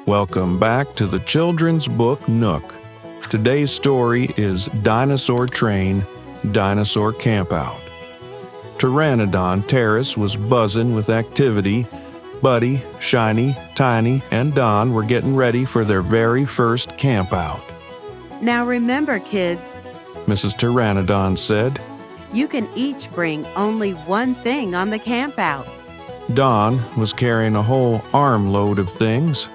Welcome back to the children's book Nook. Today's story is Dinosaur Train, Dinosaur Campout. Pteranodon Terrace was buzzing with activity. Buddy, Shiny, Tiny, and Don were getting ready for their very first campout. Now remember, kids, Mrs. Pteranodon said. you can each bring only one thing on the campout. Don was carrying a whole armload of things.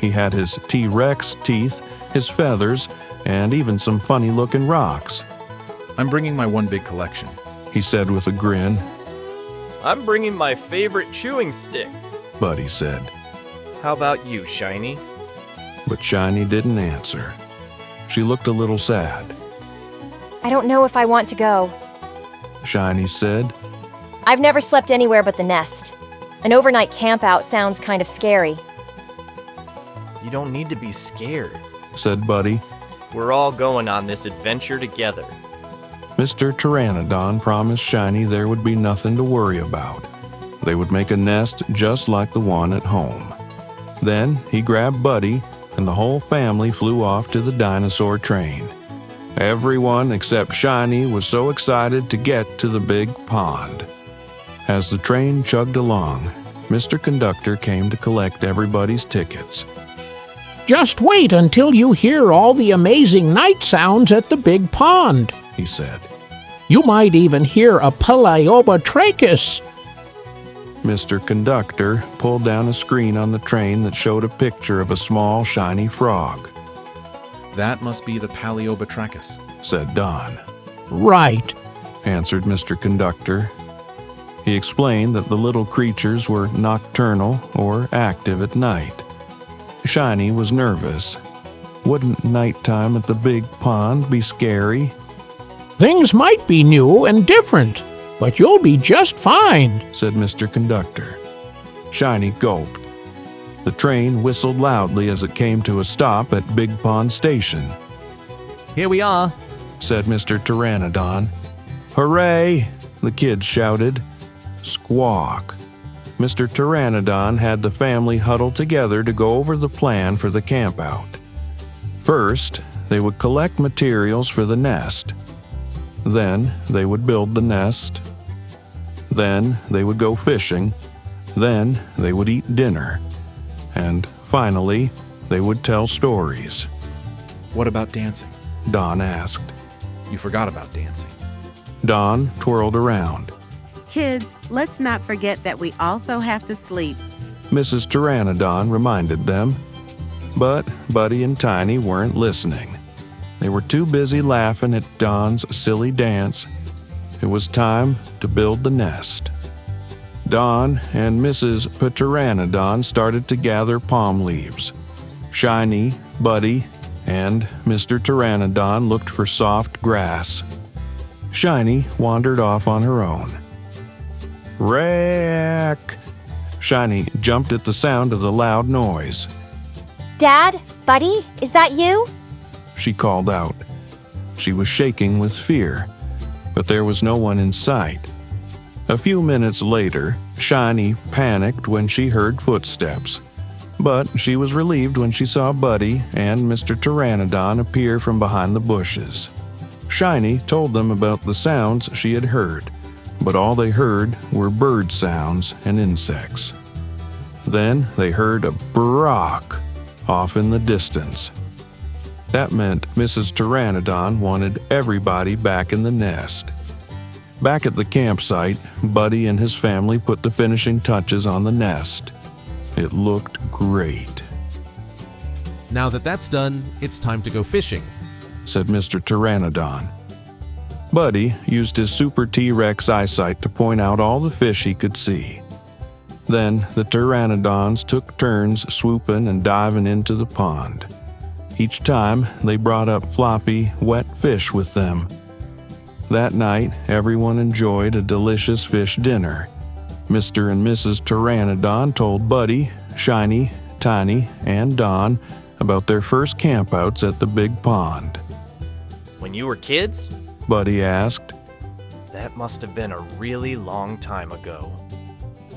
He had his T-Rex teeth, his feathers, and even some funny-looking rocks. I'm bringing my one big collection, He said with a grin. I'm bringing my favorite chewing stick. Buddy said. How about you, Shiny? But Shiny didn't answer. She looked a little sad. I don't know if I want to go. Shiny said. I've never slept anywhere but the nest. An overnight campout sounds kind of scary. You don't need to be scared. Said Buddy. We're all going on this adventure together. Mr. Pteranodon promised Shiny there would be nothing to worry about. They would make a nest just like the one at home. Then he grabbed Buddy, and the whole family flew off to the dinosaur train. Everyone except Shiny was so excited to get to the big pond. As the train chugged along, Mr. Conductor came to collect everybody's tickets. Just wait until you hear all the amazing night sounds at the big pond, He said. You might even hear a Paleobotrachus. Mr. Conductor pulled down a screen on the train that showed a picture of a small, shiny frog. That must be the Paleobotrachus, Said Don. Right. Answered Mr. Conductor. He explained that the little creatures were nocturnal or active at night. Shiny was nervous. Wouldn't nighttime at the big pond be scary? Things might be new and different, but you'll be just fine. Said Mr. Conductor. Shiny gulped. The train whistled loudly as it came to a stop at Big Pond Station. Here we are. Said Mr. Pteranodon. Hooray! The kids shouted. Squawk. Mr. Pteranodon had the family huddle together to go over the plan for the campout. First, they would collect materials for the nest. Then they would build the nest. Then they would go fishing. Then they would eat dinner. And finally, they would tell stories. What about dancing? Don asked. You forgot about dancing. Don twirled around. Kids, let's not forget that we also have to sleep. Mrs. Pteranodon reminded them. But Buddy and Tiny weren't listening. They were too busy laughing at Don's silly dance. It was time to build the nest. Don and Mrs. Pteranodon started to gather palm leaves. Shiny, Buddy, and Mr. Pteranodon looked for soft grass. Shiny wandered off on her own. Wreck! Shiny jumped at the sound of the loud noise. Dad? Buddy? Is that you? She called out. She was shaking with fear, but there was no one in sight. A few minutes later, Shiny panicked when she heard footsteps, but she was relieved when she saw Buddy and Mr. Pteranodon appear from behind the bushes. Shiny told them about the sounds she had heard, but all they heard were bird sounds and insects. Then they heard a brock off in the distance. That meant Mrs. Pteranodon wanted everybody back in the nest. Back at the campsite, Buddy and his family put the finishing touches on the nest. It looked great. Now that that's done, it's time to go fishing, Said Mr. Pteranodon. Buddy used his super T-Rex eyesight to point out all the fish he could see. Then the Pteranodons took turns swooping and diving into the pond. Each time, they brought up floppy, wet fish with them. That night, everyone enjoyed a delicious fish dinner. Mr. and Mrs. Pteranodon told Buddy, Shiny, Tiny, and Don about their first campouts at the big pond. When you were kids? Buddy asked. That must have been a really long time ago.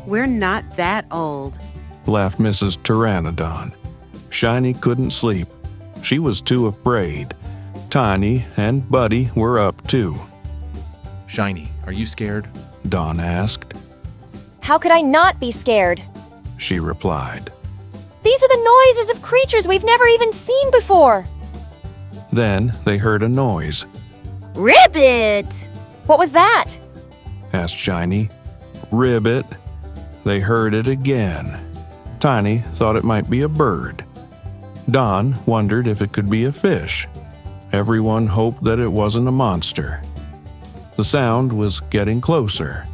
We're not that old. Laughed Mrs. Pteranodon. Shiny couldn't sleep. She was too afraid. Tiny and Buddy were up too. Shiny, are you scared? Dawn asked. How could I not be scared? She replied. These are the noises of creatures we've never even seen before. Then they heard a noise. Ribbit! What was that? Asked Shiny. Ribbit. They heard it again. Tiny thought it might be a bird. Dawn wondered if it could be a fish. Everyone hoped that it wasn't a monster. The sound was getting closer,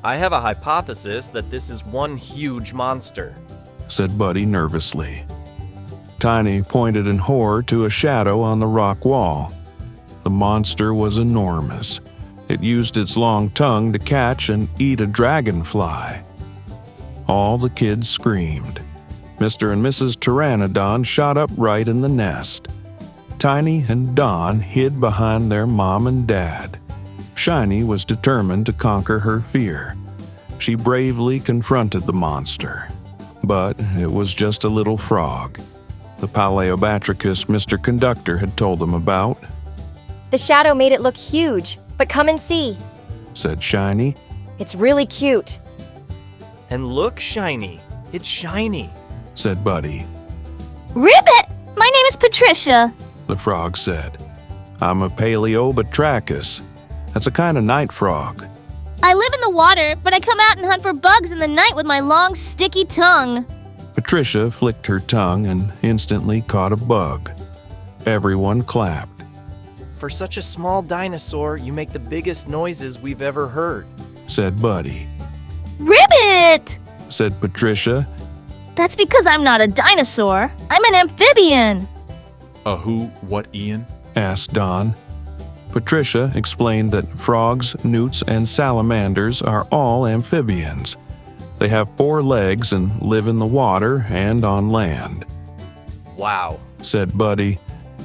I have a hypothesis that this is one huge monster. said Buddy nervously. Tiny pointed in horror to a shadow on the rock wall. The monster was enormous. It used its long tongue to catch and eat a dragonfly. All the kids screamed. Mr. and Mrs. Pteranodon shot up right in the nest. Tiny and Dawn hid behind their mom and dad. Shiny was determined to conquer her fear. She bravely confronted the monster. But it was just a little frog. The Paleobatrachus Mr. Conductor had told them about, The shadow made it look huge, but come and see. said Shiny. It's really cute. And look, Shiny. It's shiny. Said Buddy. Ribbit! My name is Patricia. The frog said. I'm a Paleobatrachus. That's a kind of night frog. I live in the water, but I come out and hunt for bugs in the night with my long, sticky tongue. Patricia flicked her tongue and instantly caught a bug. Everyone clapped. For such a small dinosaur, you make the biggest noises we've ever heard. Said Buddy. Ribbit! Said Patricia. That's because I'm not a dinosaur. I'm an amphibian. A who, what, Ian? Asked Dawn. Patricia explained that frogs, newts, and salamanders are all amphibians. They have 4 legs and live in the water and on land. Wow. Said Buddy.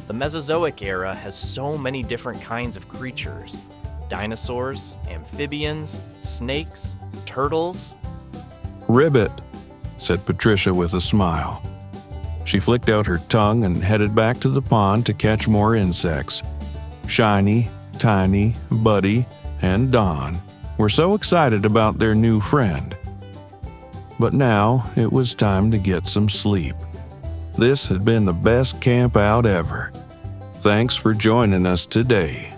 The Mesozoic era has so many different kinds of creatures. Dinosaurs, amphibians, snakes, turtles. Ribbit, said Patricia with a smile. She flicked out her tongue and headed back to the pond to catch more insects. Shiny, Tiny, Buddy, and Dawn were so excited about their new friend. But now it was time to get some sleep. This had been the best camp out ever. Thanks for joining us today.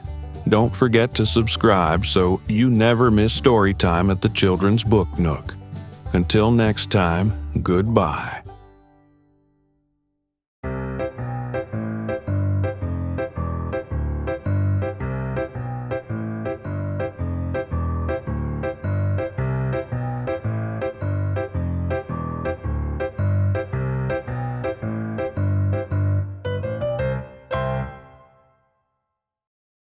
Don't forget to subscribe so you never miss story time at the Children's Book Nook. Until next time, goodbye.